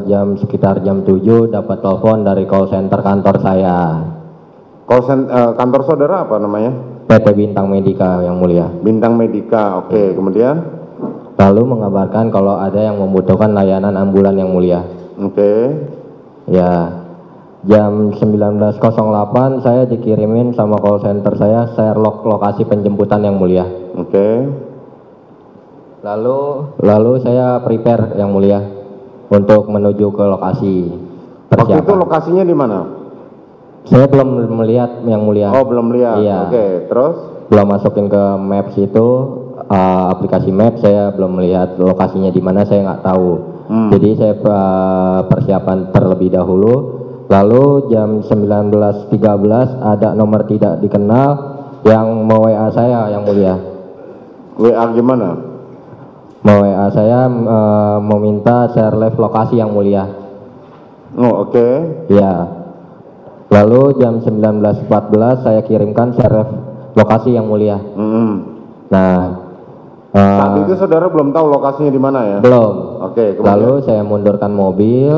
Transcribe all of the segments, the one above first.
Jam sekitar jam 7 dapat telepon dari call center kantor saya. Kantor saudara apa namanya? PT Bintang Medika yang mulia. Bintang Medika, oke. Kemudian? Lalu mengabarkan kalau ada yang membutuhkan layanan ambulan yang mulia. Oke. Ya, jam 19.08 saya dikirimin sama call center saya Sherlock lokasi penjemputan yang mulia. Oke. Lalu saya prepare yang mulia untuk menuju ke lokasi. Waktu itu lokasinya di mana? Saya belum melihat yang mulia. Oh, belum lihat. Iya. Oke, terus? Belum masukin ke maps itu, aplikasi maps, saya belum melihat lokasinya di mana, saya nggak tahu. Jadi saya persiapan terlebih dahulu. Lalu jam 19.13 ada nomor tidak dikenal yang mau WA saya yang mulia. WA gimana? Mau WA saya meminta share live lokasi yang mulia. Oh, oke. Ya. Lalu jam 19.14 saya kirimkan share live lokasi yang mulia. Nah, saat itu saudara belum tahu lokasinya di mana ya? Belum. Oke. Lalu saya mundurkan mobil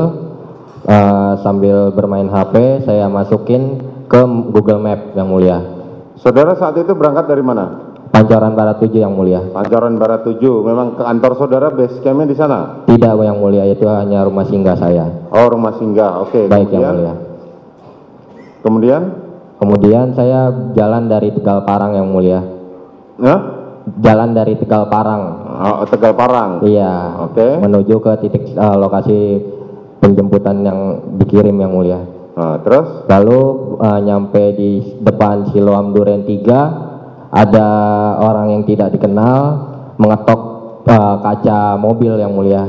sambil bermain HP, saya masukin ke Google Map yang mulia. Saudara saat itu berangkat dari mana? Pancoran Barat 7 yang mulia. Pancoran Barat 7. Memang ke kantor saudara base campnya di sana? Tidak yang mulia, itu hanya rumah singgah saya. Oh, rumah singgah. Oke. Baik yang mulia. Kemudian saya jalan dari Tegal Parang yang mulia. Jalan dari Tegal Parang. Oh, Tegal Parang. Iya. Oke. Menuju ke titik lokasi penjemputan yang dikirim yang mulia. Terus? Lalu nyampe di depan Siloam Duren 3, ada orang yang tidak dikenal mengetok kaca mobil yang mulia.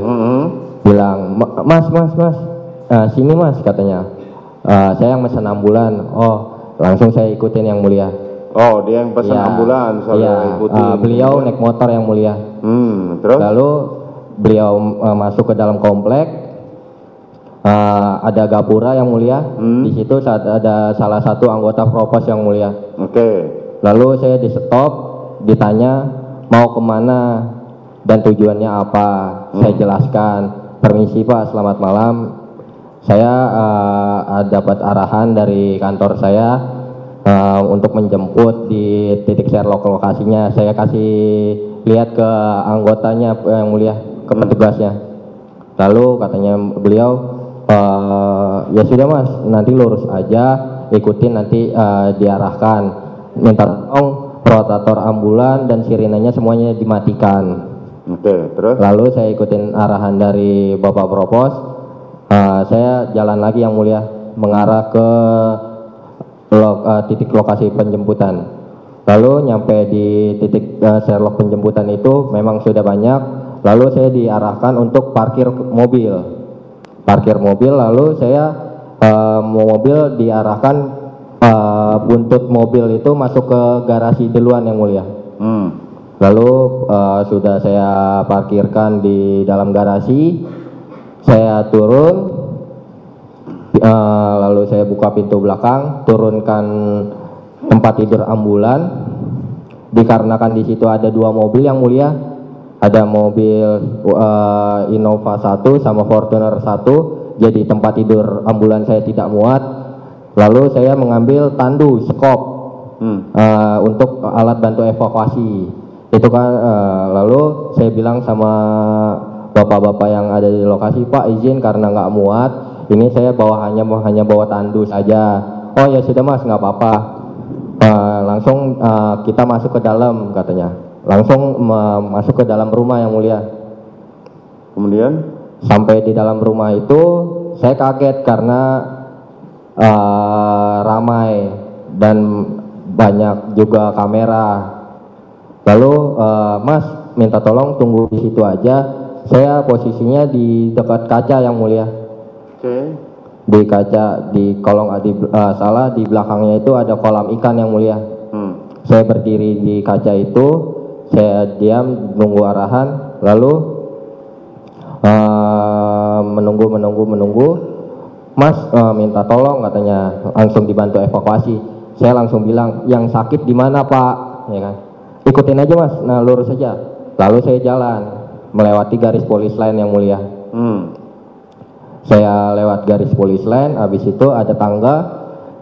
Bilang, mas, sini mas katanya. Saya yang pesan ambulan. Oh, langsung saya ikutin yang mulia. Oh, dia yang pesan ambulan, saudara ikutin. Beliau naik motor yang mulia. Terus? Lalu beliau masuk ke dalam komplek. Ada gapura yang mulia. Di situ ada salah satu anggota propos yang mulia. Oke. Lalu saya di stop, ditanya mau kemana dan tujuannya apa. Saya jelaskan, permisi Pak, selamat malam. Saya dapat arahan dari kantor saya untuk menjemput di titik Sherlock lokasinya. Saya kasih lihat ke anggotanya yang mulia, ke petugasnya. Lalu katanya beliau, ya sudah mas, nanti lurus aja, ikutin nanti diarahkan. Minta tolong rotator ambulan dan sirenenya semuanya dimatikan. Oke, terus? Lalu saya ikutin arahan dari Bapak Propos. Saya jalan lagi yang mulia mengarah ke titik lokasi penjemputan. Lalu nyampe di titik Sherlock penjemputan itu memang sudah banyak. Lalu saya diarahkan untuk parkir mobil. Lalu saya mobil diarahkan buntut mobil itu masuk ke garasi duluan yang mulia. Lalu sudah saya parkirkan di dalam garasi. Saya turun, lalu saya buka pintu belakang, turunkan tempat tidur ambulan. Dikarenakan di situ ada dua mobil yang mulia, ada mobil Innova 1 sama Fortuner 1, jadi tempat tidur ambulan saya tidak muat. Lalu saya mengambil tandu, skop untuk alat bantu evakuasi. Itu kan, lalu saya bilang sama bapak-bapak yang ada di lokasi, Pak izin karena nggak muat, ini saya hanya bawa tandu saja. Oh ya sudah mas, nggak apa-apa. Langsung kita masuk ke dalam katanya. Langsung masuk ke dalam rumah yang mulia. Kemudian? Sampai di dalam rumah itu saya kaget karena ramai dan banyak juga kamera. Lalu mas minta tolong tunggu di situ aja. Saya posisinya di dekat kaca yang mulia. Oke. Di kaca, di kolong di belakangnya itu ada kolam ikan yang mulia. Saya berdiri di kaca itu, saya diam nunggu arahan, lalu menunggu. Mas minta tolong katanya, langsung dibantu evakuasi. Saya langsung bilang, yang sakit di mana Pak? Ya kan? Ikutin aja mas, lurus saja. Lalu saya jalan melewati garis polis lain yang mulia. Saya lewat garis polis line, habis itu ada tangga,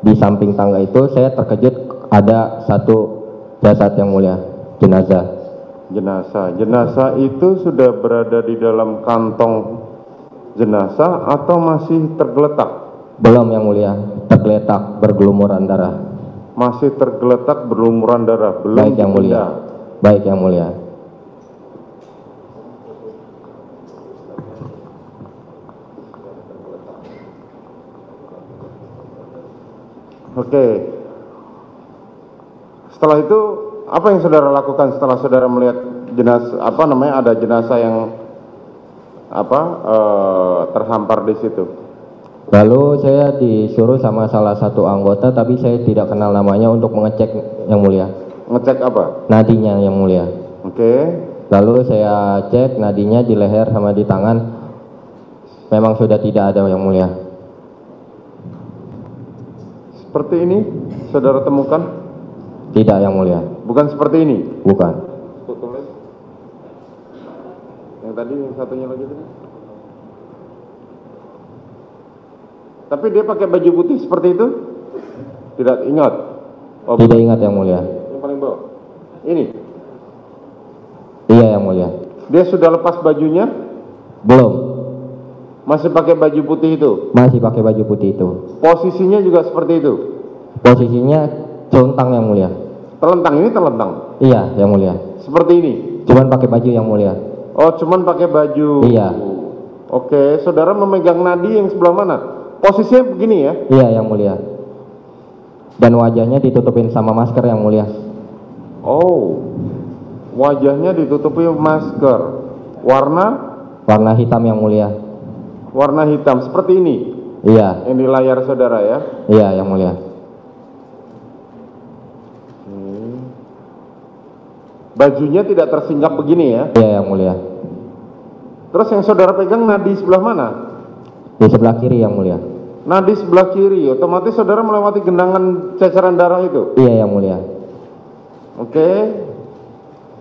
di samping tangga itu saya terkejut ada satu jasad yang mulia, jenazah. Jenazah itu sudah berada di dalam kantong jenazah atau masih tergeletak? Belum yang mulia, tergeletak bergelumuran darah. Masih tergeletak berlumuran darah, belum Baik yang mulia. dipindah. Baik yang mulia. Oke. Setelah itu apa yang saudara lakukan setelah saudara melihat jenazah ada jenazah yang terhampar di situ? Lalu saya disuruh sama salah satu anggota, tapi saya tidak kenal namanya, untuk mengecek yang mulia. Ngecek apa? Nadinya yang mulia. Oke. Lalu saya cek nadinya di leher sama di tangan, memang sudah tidak ada yang mulia. Seperti ini saudara temukan? Tidak yang mulia. Bukan seperti ini? Bukan. Tulis. Yang tadi, yang satunya lagi tadi. Tapi dia pakai baju putih seperti itu? Tidak ingat? Oh, Tidak ingat yang mulia. yang paling bawah. Ini? Iya yang mulia. Dia sudah lepas bajunya? Belum. Masih pakai baju putih itu? Masih pakai baju putih itu. Posisinya juga seperti itu? Posisinya celentang yang mulia. Telentang, ini telentang? Iya yang mulia. Seperti ini? Cuman pakai baju yang mulia. Oh, cuman pakai baju. Iya. Oke, saudara memegang nadi yang sebelah mana? Posisinya begini ya? Iya yang mulia. Dan wajahnya ditutupin sama masker yang mulia. Oh, wajahnya ditutupi masker. Warna hitam yang mulia. Warna hitam, seperti ini? Iya. Yang di layar saudara ya? Iya yang mulia. Bajunya tidak tersinggap begini ya? Iya yang mulia. Terus yang saudara pegang nadi sebelah mana? Di sebelah kiri yang mulia. Nadi sebelah kiri, otomatis saudara melewati genangan ceceran darah itu? Iya yang mulia. Oke.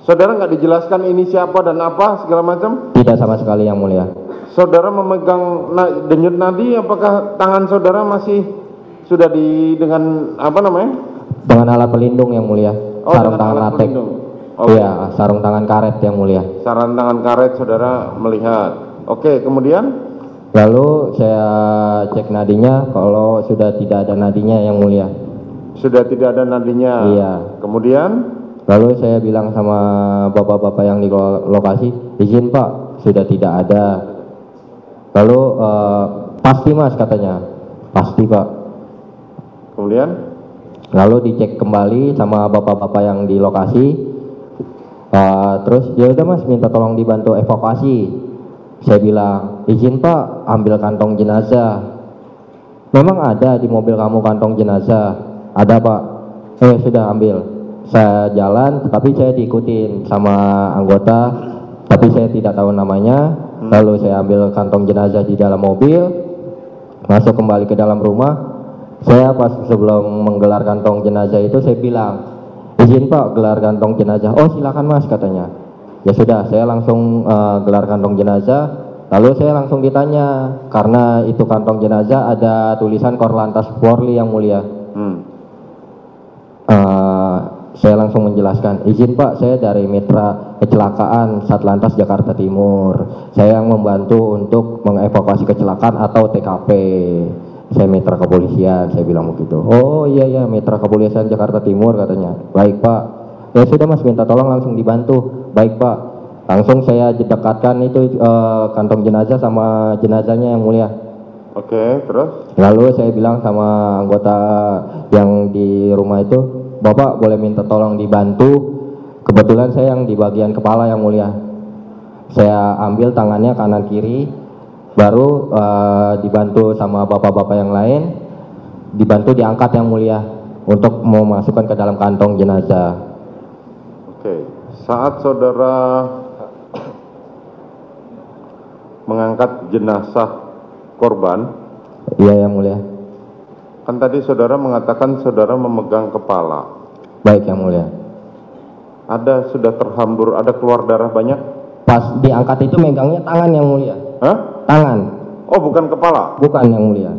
Saudara nggak dijelaskan ini siapa dan apa segala macam? Tidak sama sekali yang mulia. Saudara memegang denyut nadi, apakah tangan saudara masih sudah dengan apa namanya? Dengan alat pelindung yang mulia. Oh, Sarung dengan tangan alat latex. pelindung. Oke. Iya, sarung tangan karet yang mulia. Sarung tangan karet saudara melihat. Oke, kemudian? Lalu saya cek nadinya, kalau sudah tidak ada nadinya yang mulia. Sudah tidak ada nadinya. Iya. Kemudian? Lalu saya bilang sama bapak-bapak yang di lokasi, izin pak, sudah tidak ada. Lalu pasti mas katanya, pasti pak. Kemudian? Lalu dicek kembali sama bapak-bapak yang di lokasi. Terus ya udah mas, minta tolong dibantu evakuasi. Saya bilang, izin pak, ambil kantong jenazah. Memang ada di mobil kamu kantong jenazah? Ada pak. Sudah ambil. Saya jalan, tapi saya diikutin sama anggota, tapi saya tidak tahu namanya. Lalu saya ambil kantong jenazah di dalam mobil, masuk kembali ke dalam rumah. Saya pas sebelum menggelar kantong jenazah itu saya bilang, izin pak, gelar kantong jenazah. Oh silakan mas katanya. Ya sudah, saya langsung gelar kantong jenazah. Lalu saya langsung ditanya, karena itu kantong jenazah ada tulisan Korlantas Polri yang mulia. Saya langsung menjelaskan, izin pak, saya dari Mitra Kecelakaan Satlantas Jakarta Timur. Saya yang membantu untuk mengevakuasi kecelakaan atau TKP. Saya mitra kepolisian, saya bilang begitu. Oh iya mitra kepolisian Jakarta Timur katanya. Baik pak. Ya sudah mas, minta tolong langsung dibantu. Baik pak. Langsung saya dekatkan itu kantong jenazah sama jenazahnya yang mulia. Oke, terus? Lalu saya bilang sama anggota yang di rumah itu, bapak boleh minta tolong dibantu. Kebetulan saya yang di bagian kepala yang mulia. Saya ambil tangannya kanan kiri, baru dibantu sama bapak-bapak yang lain, dibantu diangkat yang mulia untuk memasukkan ke dalam kantong jenazah. Oke, saat saudara mengangkat jenazah korban, iya yang mulia. kan tadi saudara mengatakan saudara memegang kepala. Baik yang mulia. Ada sudah terhambur, ada keluar darah banyak? Pas diangkat itu megangnya tangan yang mulia. Hah? Tangan. Oh, bukan kepala. Bukan yang mulia.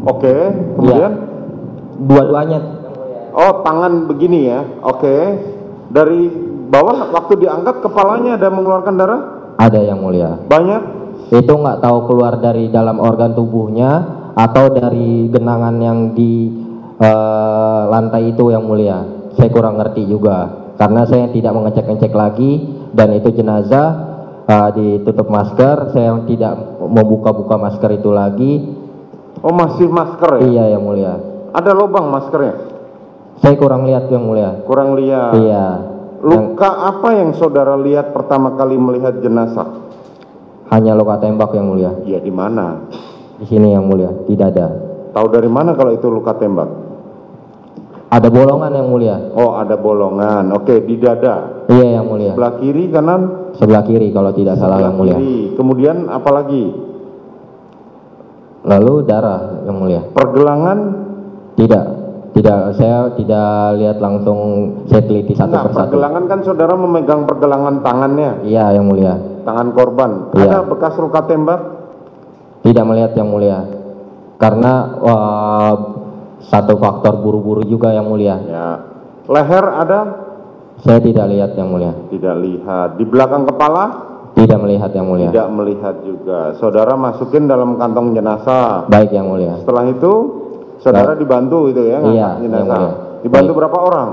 Oke, kemudian? Dua-duanya. Oh, tangan begini ya. Oke. Dari bawah waktu diangkat kepalanya ada mengeluarkan darah? Ada yang mulia. Banyak? Itu nggak tahu keluar dari dalam organ tubuhnya atau dari genangan yang di lantai itu yang mulia. Saya kurang ngerti juga karena saya tidak mengecek-ngecek lagi dan itu jenazah ditutup masker. Saya tidak membuka-buka masker itu lagi. Oh, masih masker ya? Iya yang mulia. Ada lubang maskernya? Saya kurang lihat yang mulia. Kurang lihat. Iya. Luka apa yang saudara lihat pertama kali melihat jenazah? Hanya luka tembak yang mulia. Ya, di mana? Di sini yang mulia, di dada. Tahu dari mana kalau itu luka tembak? Ada bolongan yang mulia. Oh, ada bolongan. Oke, di dada. Iya yang mulia. Sebelah kiri, kanan? Sebelah kiri kalau tidak salah yang mulia. Kiri. Kemudian apa lagi? Lalu darah yang mulia. Pergelangan? Tidak, saya tidak lihat langsung, saya teliti satu Enggak, persatu. pergelangan kan saudara memegang pergelangan tangannya, Iya yang mulia. tangan korban. Iya. Ada bekas luka tembak? Tidak melihat yang mulia. Karena satu faktor buru-buru juga yang mulia. Ya. Leher ada? Saya tidak lihat yang mulia. Tidak lihat. Di belakang kepala? Tidak melihat yang mulia. Tidak melihat juga. Saudara masukin dalam kantong jenazah. Baik yang mulia. Setelah itu saudara dibantu itu ya, ngangkat Iya, jenazah. yang mulia. Dibantu Baik. berapa orang?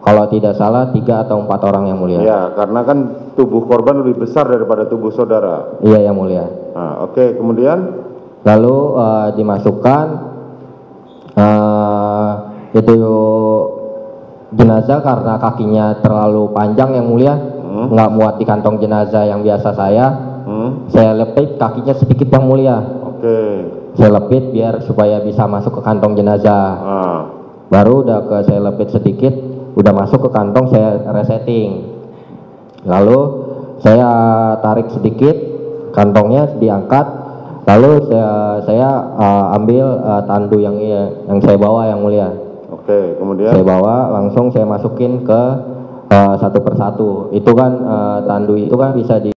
Kalau tidak salah 3 atau 4 orang yang mulia. Ya, karena kan tubuh korban lebih besar daripada tubuh saudara. Iya yang mulia. Nah, oke, kemudian Lalu dimasukkan itu jenazah karena kakinya terlalu panjang yang mulia, nggak muat di kantong jenazah yang biasa saya lepit kakinya sedikit yang mulia. oke. Saya lepit biar supaya bisa masuk ke kantong jenazah. Ah, Baru udah saya lepit sedikit, udah masuk ke kantong, saya resetting. Lalu saya tarik sedikit, kantongnya diangkat. Lalu saya ambil tandu yang saya bawa yang mulia. oke, kemudian Saya bawa langsung saya masukin ke satu persatu. Itu kan tandu itu kan bisa di